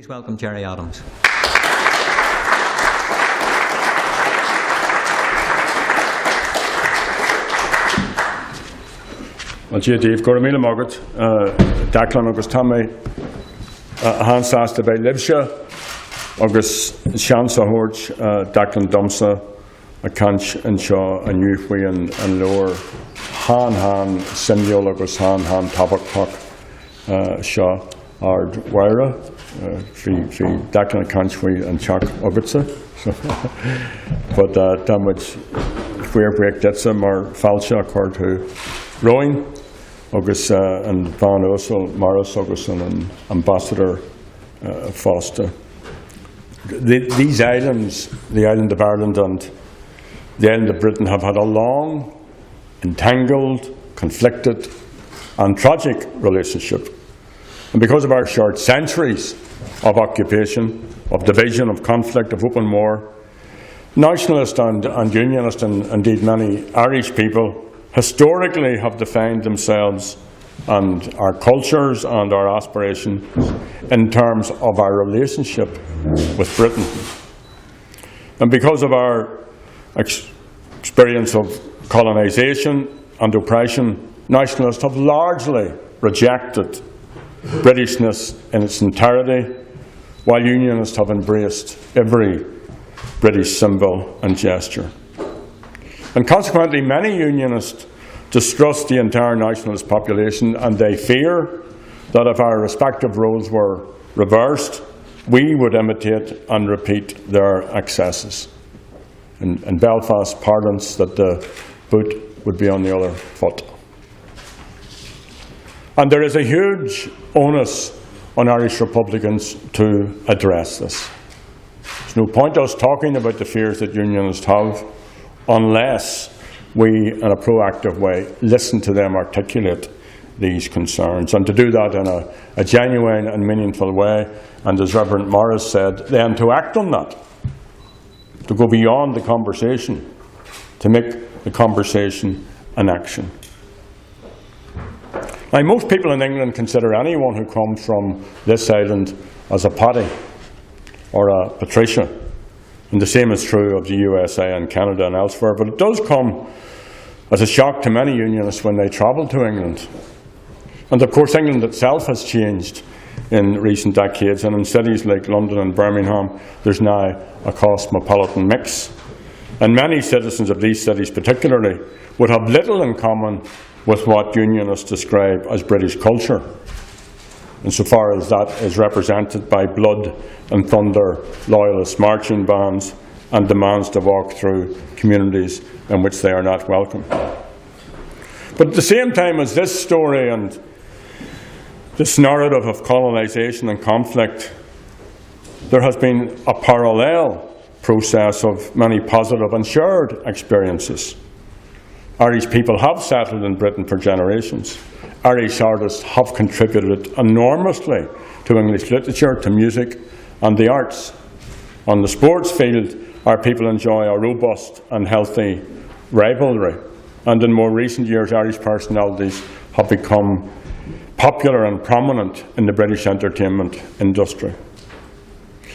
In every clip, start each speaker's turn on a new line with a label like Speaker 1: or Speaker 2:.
Speaker 1: please welcome Gerry Adams.
Speaker 2: Well, Dave, go míle mágad, Declan agus Tommy, Hansasta by Libsha, agus Shansa Horch, Declan Dumsa, a Canch and Shaw, a Newfway and Lower, Han, Simul agus Han, Tabak Shaw, Ardmheara, fi Declan Canchway and Chuck Ogutsa. But that much queer break that's mar falsha accord to rowing. Agus and Van Ussel, Maris Augustin and Ambassador Foster. These islands, the island of Ireland and the island of Britain, have had a long, entangled, conflicted and tragic relationship. And because of our short centuries of occupation, of division, of conflict, of open war, nationalist and unionist and indeed many Irish people historically have defined themselves and our cultures and our aspirations in terms of our relationship with Britain. And because of our experience of colonisation and oppression, nationalists have largely rejected Britishness in its entirety, while unionists have embraced every British symbol and gesture. And consequently, many unionists distrust the entire nationalist population, and they fear that if our respective roles were reversed, we would imitate and repeat their excesses. In Belfast parlance, that the boot would be on the other foot. And there is a huge onus on Irish Republicans to address this. There's no point us talking about the fears that unionists have unless we, in a proactive way, listen to them articulate these concerns, and to do that in a genuine and meaningful way, and as Reverend Morris said, then to act on that, to go beyond the conversation, to make the conversation an action. Now, most people in England consider anyone who comes from this island as a Paddy or a Patricia. And the same is true of the USA and Canada and elsewhere, but it does come as a shock to many unionists when they travel to England. And of course England itself has changed in recent decades, and in cities like London and Birmingham there's now a cosmopolitan mix. And many citizens of these cities particularly would have little in common with what unionists describe as British culture, insofar as that is represented by blood and thunder, loyalist marching bands, and demands to walk through communities in which they are not welcome. But at the same time as this story and this narrative of colonisation and conflict, there has been a parallel process of many positive and shared experiences. Irish people have settled in Britain for generations. Irish artists have contributed enormously to English literature, to music and the arts. On the sports field, our people enjoy a robust and healthy rivalry. And in more recent years, Irish personalities have become popular and prominent in the British entertainment industry.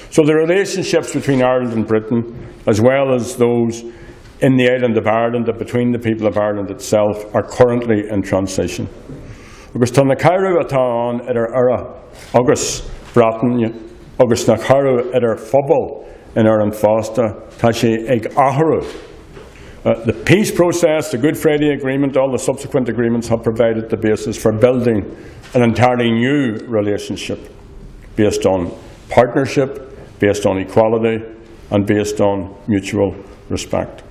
Speaker 2: So the relationships between Ireland and Britain, as well as those in the island of Ireland and between the people of Ireland itself, are currently in transition. Agus tá na cairú atá an era agus Broadening agus na cairú phobal in an fásta tá sé ag athrú. The peace process, the Good Friday Agreement, all the subsequent agreements have provided the basis for building an entirely new relationship based on partnership, based on equality and based on mutual respect.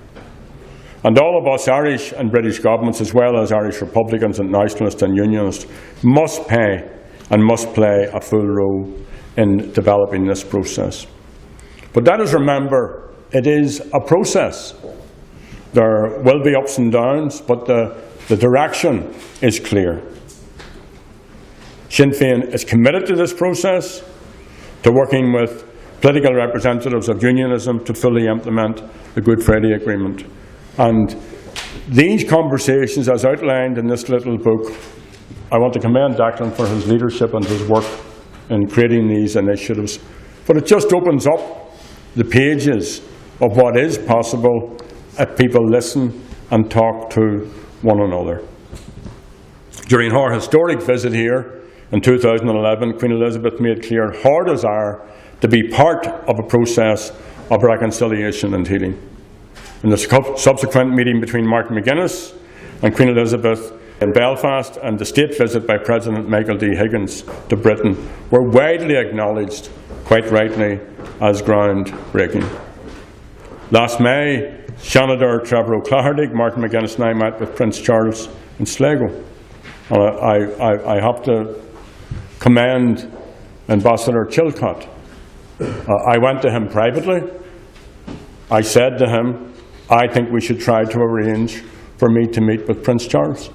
Speaker 2: And all of us, Irish and British governments, as well as Irish Republicans and nationalists and unionists, must pay and must play a full role in developing this process. But let us remember, it is a process. There will be ups and downs, but the direction is clear. Sinn Féin is committed to this process, to working with political representatives of unionism to fully implement the Good Friday Agreement. And these conversations, as outlined in this little book, I want to commend Declan for his leadership and his work in creating these initiatives, but it just opens up the pages of what is possible if people listen and talk to one another. During her historic visit here in 2011, Queen Elizabeth made clear her desire to be part of a process of reconciliation and healing. In the subsequent meeting between Martin McGuinness and Queen Elizabeth in Belfast and the state visit by President Michael D. Higgins to Britain were widely acknowledged, quite rightly, as groundbreaking. Last May, Senator Trevor O'Claherty, Martin McGuinness and I met with Prince Charles in Sligo. And I have to commend Ambassador Chilcott. I went to him privately. I said to him, I think we should try to arrange for me to meet with Prince Charles.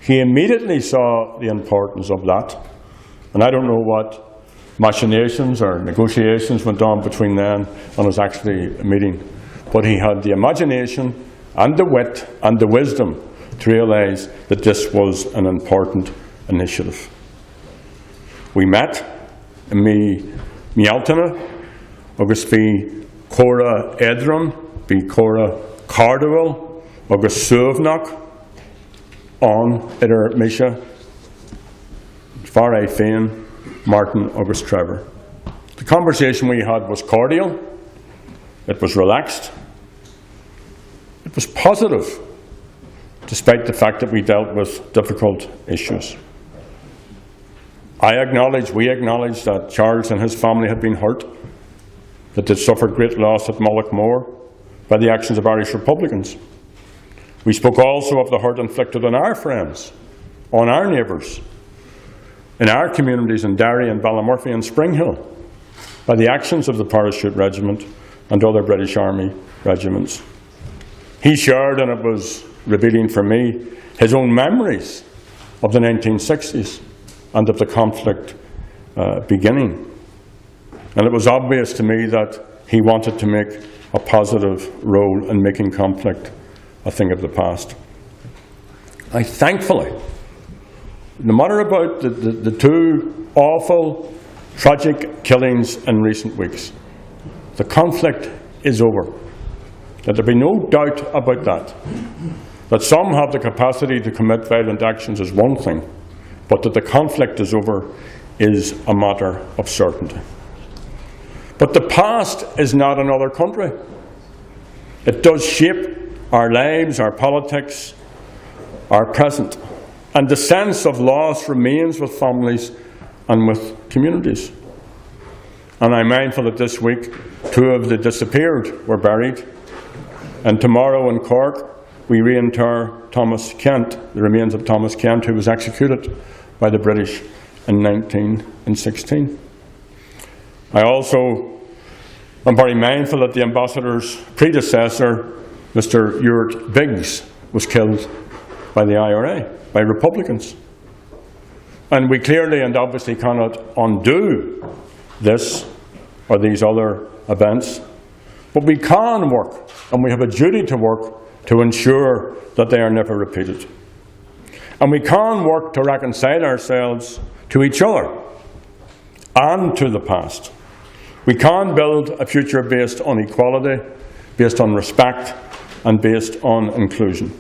Speaker 2: He immediately saw the importance of that. And I don't know what machinations or negotiations went on between then and us actually meeting. But he had the imagination and the wit and the wisdom to realise that this was an important initiative. We met in Mialtana, agus bhí Cora Edron, bhí Cora Cardowell, agus Suavnach on idir Misha, Far Féin, Martin agus Trevor. The conversation we had was cordial, it was relaxed, it was positive, despite the fact that we dealt with difficult issues. We acknowledge that Charles and his family had been hurt, that they suffered great loss at Mullaghmore by the actions of Irish Republicans. We spoke also of the hurt inflicted on our friends, on our neighbours, in our communities in Derry and Ballymurphy and Springhill, by the actions of the Parachute Regiment and other British Army regiments. He shared, and it was revealing for me, his own memories of the 1960s and of the conflict beginning. And it was obvious to me that he wanted to make a positive role in making conflict a thing of the past. Thankfully, no matter about the two awful, tragic killings in recent weeks, the conflict is over. Let there be no doubt about that. That some have the capacity to commit violent actions is one thing, but that the conflict is over is a matter of certainty. But the past is not another country. It does shape our lives, our politics, our present. And the sense of loss remains with families and with communities. And I'm mindful that this week, 2 of the disappeared were buried. And tomorrow in Cork, we reinter Thomas Kent, the remains of Thomas Kent, who was executed by the British in 1916. I also am very mindful that the ambassador's predecessor, Mr. Ewart Biggs, was killed by the IRA, by Republicans. And we clearly and obviously cannot undo this or these other events, but we can work, and we have a duty to work to ensure that they are never repeated. And we can work to reconcile ourselves to each other and to the past. We can build a future based on equality, based on respect, and based on inclusion.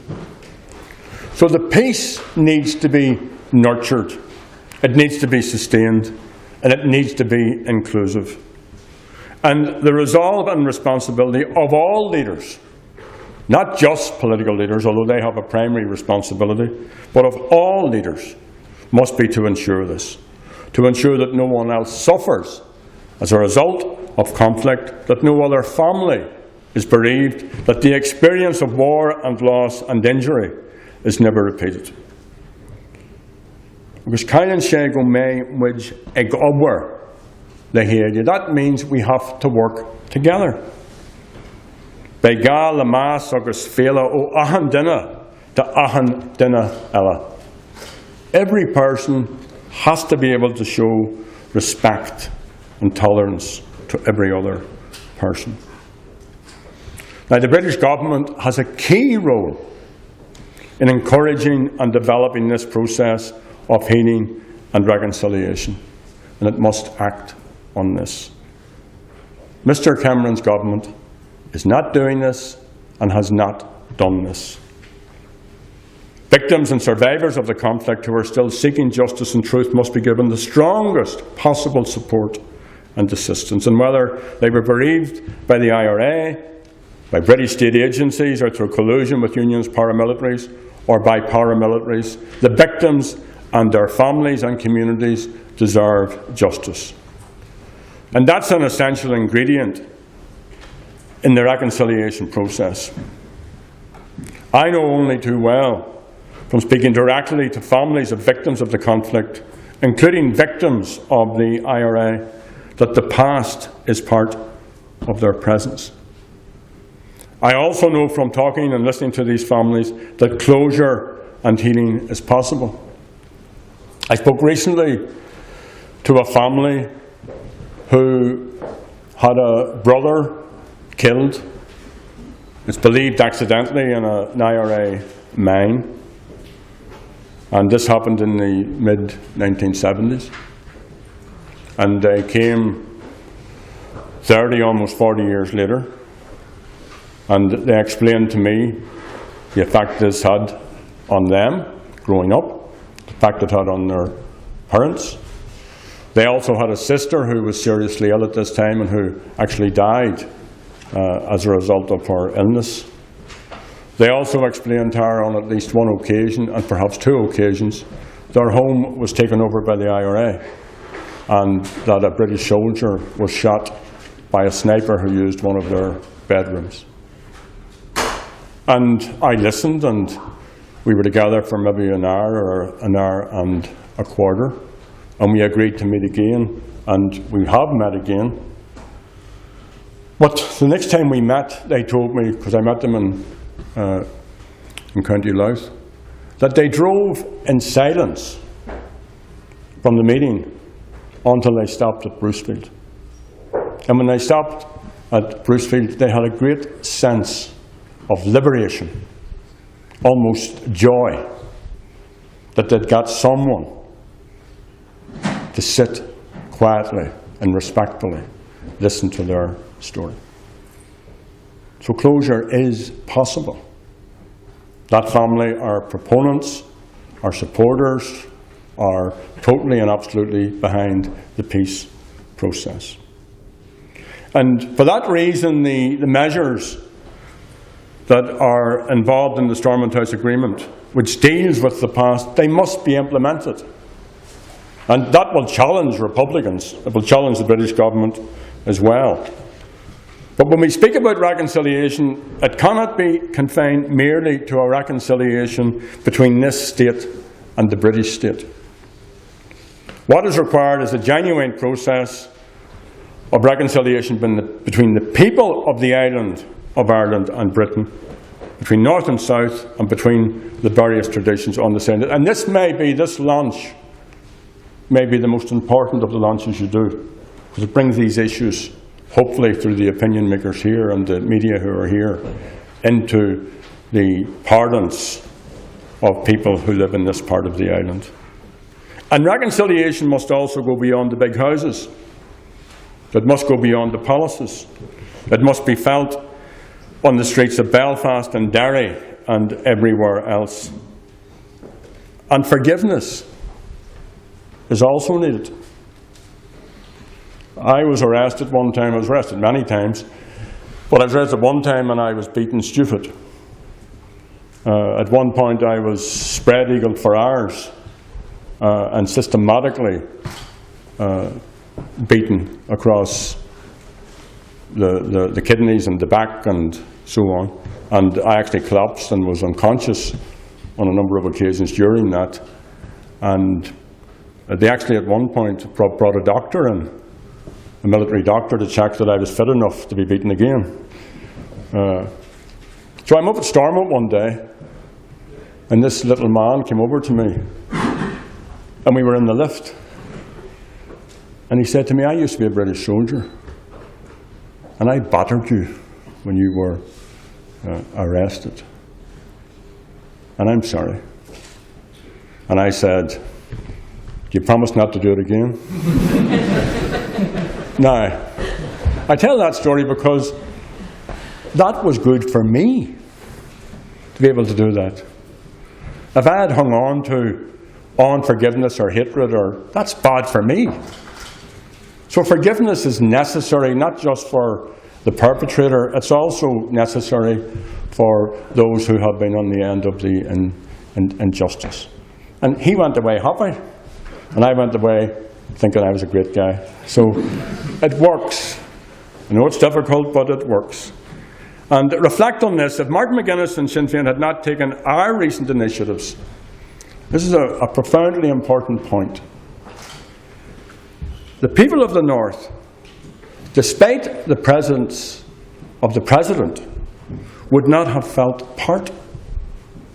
Speaker 2: So the peace needs to be nurtured, it needs to be sustained, and it needs to be inclusive. And the resolve and responsibility of all leaders, not just political leaders, although they have a primary responsibility, but of all leaders, must be to ensure this, to ensure that no one else suffers as a result of conflict, that no other family is bereaved, that the experience of war and loss and injury is never repeated. Because that means we have to work together. Every person has to be able to show respect and tolerance to every other person. Now, the British government has a key role in encouraging and developing this process of healing and reconciliation. and it must act on this. Mr. Cameron's government is not doing this and has not done this. Victims and survivors of the conflict who are still seeking justice and truth must be given the strongest possible support and assistance. And whether they were bereaved by the IRA, by British state agencies, or through collusion with unions, paramilitaries, or by paramilitaries, the victims and their families and communities deserve justice. And that's an essential ingredient in the reconciliation process. I know only too well, from speaking directly to families of victims of the conflict, including victims of the IRA, that the past is part of their presence. I also know from talking and listening to these families that closure and healing is possible. I spoke recently to a family who had a brother killed, it's believed accidentally, in an IRA mine. And this happened in the mid-1970s. And they came 30, almost 40 years later, and they explained to me the effect this had on them growing up, the effect it had on their parents. They also had a sister who was seriously ill at this time and who actually died as a result of her illness. They also explained to her on at least one occasion, and perhaps two occasions, their home was taken over by the IRA, and that a British soldier was shot by a sniper who used one of their bedrooms. And I listened, and we were together for maybe an hour or an hour and a quarter, and we agreed to meet again, and we have met again. But the next time we met, they told me, because I met them in County Louth, that they drove in silence from the meeting until they stopped at Brucefield. And when they stopped at Brucefield, they had a great sense of liberation, almost joy, that they'd got someone to sit quietly and respectfully listen to their story. So closure is possible. That family are proponents, are supporters, are totally and absolutely behind the peace process. And for that reason, the measures that are involved in the Stormont House Agreement, which deals with the past, they must be implemented. And that will challenge Republicans. It will challenge the British government as well. But when we speak about reconciliation, it cannot be confined merely to a reconciliation between this state and the British state. What is required is a genuine process of reconciliation between the people of the island of Ireland and Britain, between North and South, and between the various traditions on the same. And this launch may be the most important of the launches you do, because it brings these issues, hopefully through the opinion makers here and the media who are here, into the parlance of people who live in this part of the island. And reconciliation must also go beyond the big houses. It must go beyond the palaces. It must be felt on the streets of Belfast and Derry and everywhere else. And forgiveness is also needed. I was arrested one time. I was arrested many times, but I was arrested one time and I was beaten stupid. At one point I was spread-eagled for hours and systematically beaten across the kidneys and the back and so on. And I actually collapsed and was unconscious on a number of occasions during that. And they actually at one point brought a doctor in, a military doctor, to check that I was fit enough to be beaten again. So I'm up at Stormont one day, and this little man came over to me, and we were in the lift. And he said to me, "I used to be a British soldier, and I battered you when you were arrested. And I'm sorry." And I said, Do you promise not to do it again? Now, I tell that story because that was good for me to be able to do that. If I had hung on to unforgiveness or hatred, that's bad for me. So forgiveness is necessary not just for the perpetrator, it's also necessary for those who have been on the end of the injustice. And he went away happy, and I went away thinking I was a great guy. So it works. I know it's difficult, but it works. And reflect on this. If Martin McGuinness and Sinn Féin had not taken our recent initiatives, this is a profoundly important point. The people of the North, despite the presence of the President, would not have felt part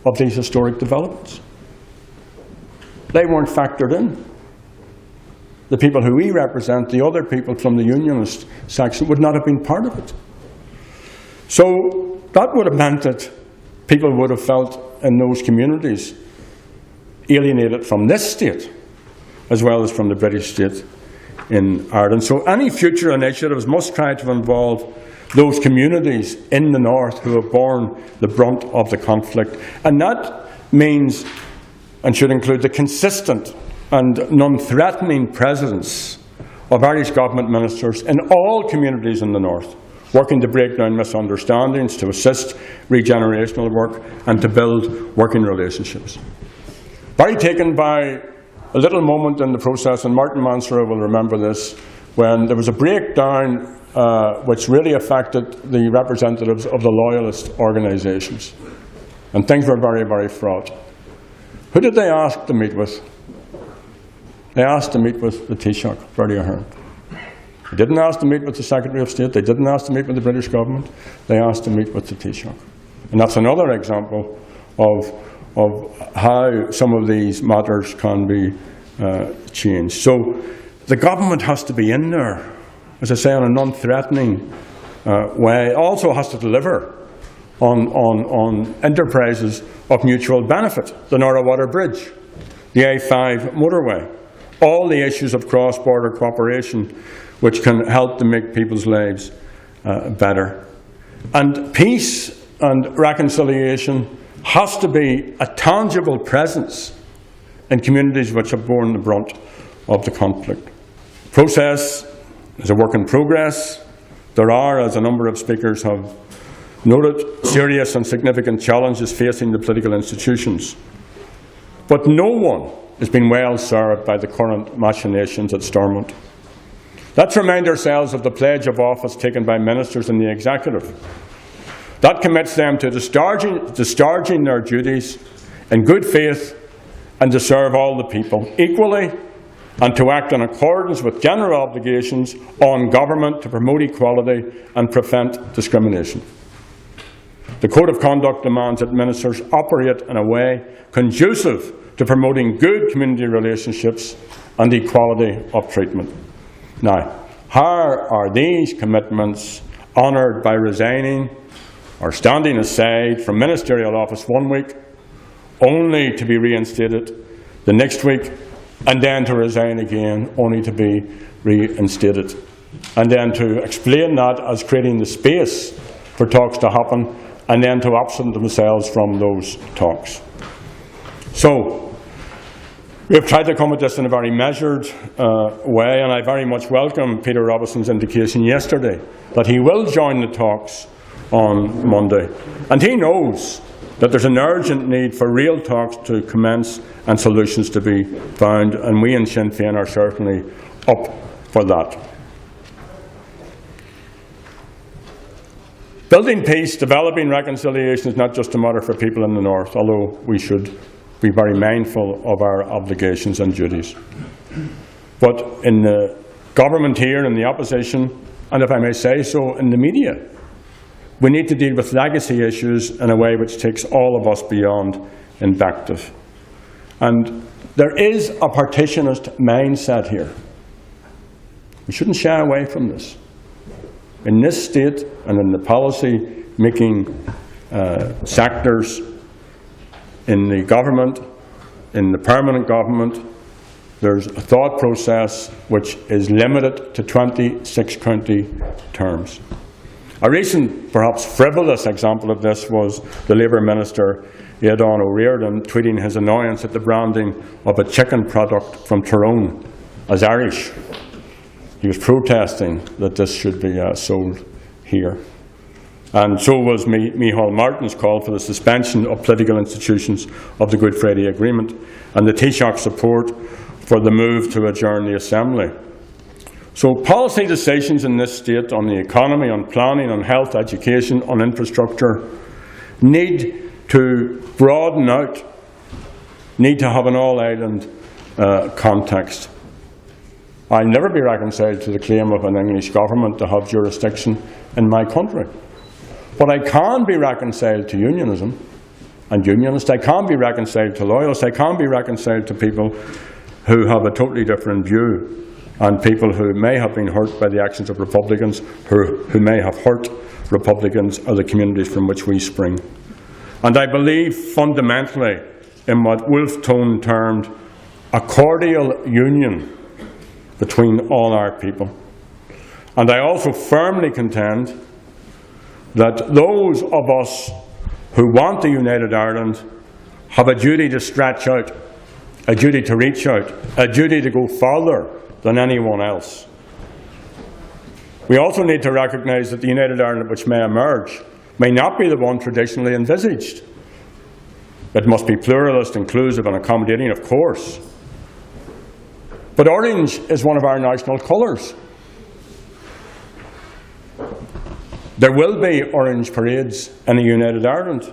Speaker 2: of these historic developments. They weren't factored in. The people who we represent, the other people from the Unionist section, would not have been part of it. So that would have meant that people would have felt in those communities alienated from this state, as well as from the British state in Ireland. So any future initiatives must try to involve those communities in the North who have borne the brunt of the conflict. And that means, and should include, the consistent and non-threatening presence of Irish government ministers in all communities in the North, working to break down misunderstandings, to assist regenerational work, and to build working relationships. Very taken by a little moment in the process, and Martin Mansfield will remember this, when there was a breakdown which really affected the representatives of the loyalist organisations. And things were very, very fraught. Who did they ask to meet with? They asked to meet with the Taoiseach, Bertie Ahern. They didn't ask to meet with the Secretary of State. They didn't ask to meet with the British government. They asked to meet with the Taoiseach. And that's another example of how some of these matters can be changed. So the government has to be in there, as I say, in a non-threatening way. It also has to deliver on enterprises of mutual benefit. The Norra Water Bridge, the A5 motorway, all the issues of cross-border cooperation which can help to make people's lives better. And peace and reconciliation has to be a tangible presence in communities which have borne the brunt of the conflict. Process is a work in progress. There are, as a number of speakers have noted, serious and significant challenges facing the political institutions. But no one has been well served by the current machinations at Stormont. Let's remind ourselves of the pledge of office taken by ministers in the executive. That commits them to discharging their duties in good faith and to serve all the people equally, and to act in accordance with general obligations on government to promote equality and prevent discrimination. The Code of Conduct demands that ministers operate in a way conducive to promoting good community relationships and equality of treatment. Now, how are these commitments honoured by resigning or standing aside from ministerial office one week, only to be reinstated the next week, and then to resign again, only to be reinstated, and then to explain that as creating the space for talks to happen, and then to absent themselves from those talks? So, we have tried to come at this in a very measured way, and I very much welcome Peter Robinson's indication yesterday that he will join the talks on Monday. And he knows that there's an urgent need for real talks to commence and solutions to be found, and we in Sinn Féin are certainly up for that. Building peace, developing reconciliation is not just a matter for people in the North, although we should be very mindful of our obligations and duties. But in the government here, in the opposition, and if I may say so, in the media, we need to deal with legacy issues in a way which takes all of us beyond invective. And there is a partitionist mindset here. We shouldn't shy away from this. In this state and in the policy-making sectors, in the government, in the permanent government, there's a thought process which is limited to 26 county terms. A recent, perhaps frivolous example of this was the Labour Minister, Aidan O'Riordan, tweeting his annoyance at the branding of a chicken product from Tyrone as Irish. He was protesting that this should be sold here. And so was Micheál Martin's call for the suspension of political institutions of the Good Friday Agreement and the Taoiseach support for the move to adjourn the Assembly. So policy decisions in this state on the economy, on planning, on health, education, on infrastructure need to broaden out, need to have an all-island context. I'll never be reconciled to the claim of an English government to have jurisdiction in my country. But I can be reconciled to unionism and unionists. I can be reconciled to loyalists. I can be reconciled to people who have a totally different view and people who may have been hurt by the actions of Republicans, who may have hurt Republicans or the communities from which we spring. And I believe fundamentally in what Wolfe Tone termed a cordial union between all our people. And I also firmly contend that those of us who want a united Ireland have a duty to stretch out, a duty to reach out, a duty to go further than anyone else. We also need to recognise that the united Ireland which may emerge may not be the one traditionally envisaged. It must be pluralist, inclusive and accommodating, of course. But orange is one of our national colours. There will be orange parades in a united Ireland.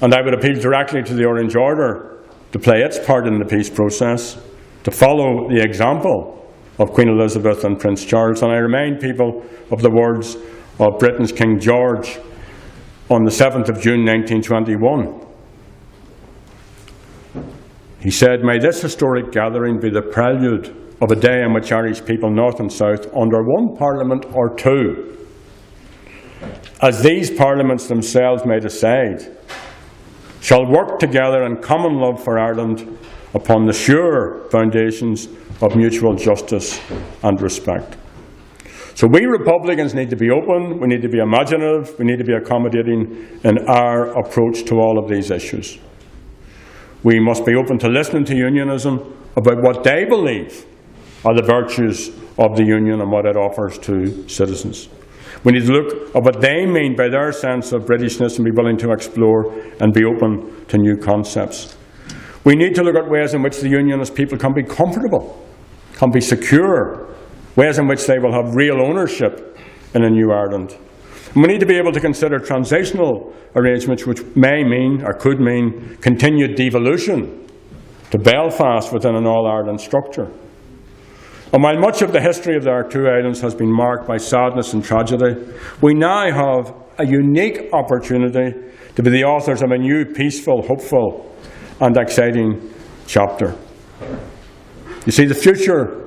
Speaker 2: And I would appeal directly to the Orange Order to play its part in the peace process, to follow the example of Queen Elizabeth and Prince Charles. And I remind people of the words of Britain's King George on the 7th of June 1921. He said, "May this historic gathering be the prelude of a day in which Irish people, north and south, under one parliament or two, as these parliaments themselves may decide, shall work together in common love for Ireland upon the sure foundations of mutual justice and respect." So we Republicans need to be open, we need to be imaginative, we need to be accommodating in our approach to all of these issues. We must be open to listening to unionism about what they believe are the virtues of the union and what it offers to citizens. We need to look at what they mean by their sense of Britishness and be willing to explore and be open to new concepts. We need to look at ways in which the unionist people can be comfortable, can be secure, ways in which they will have real ownership in a new Ireland. And we need to be able to consider transitional arrangements which may mean, or could mean, continued devolution to Belfast within an all-Ireland structure. And while much of the history of our two islands has been marked by sadness and tragedy, we now have a unique opportunity to be the authors of a new, peaceful, hopeful and exciting chapter. You see, the future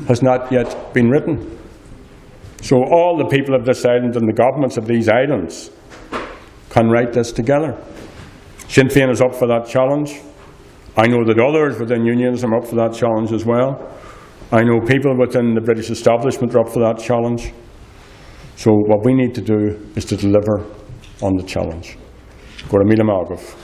Speaker 2: has not yet been written. So all the people of this island and the governments of these islands can write this together. Sinn Féin is up for that challenge. I know that others within unionism are up for that challenge as well. I know people within the British establishment are up for that challenge. So what we need to do is to deliver on the challenge. Go to Míle Mágaibh.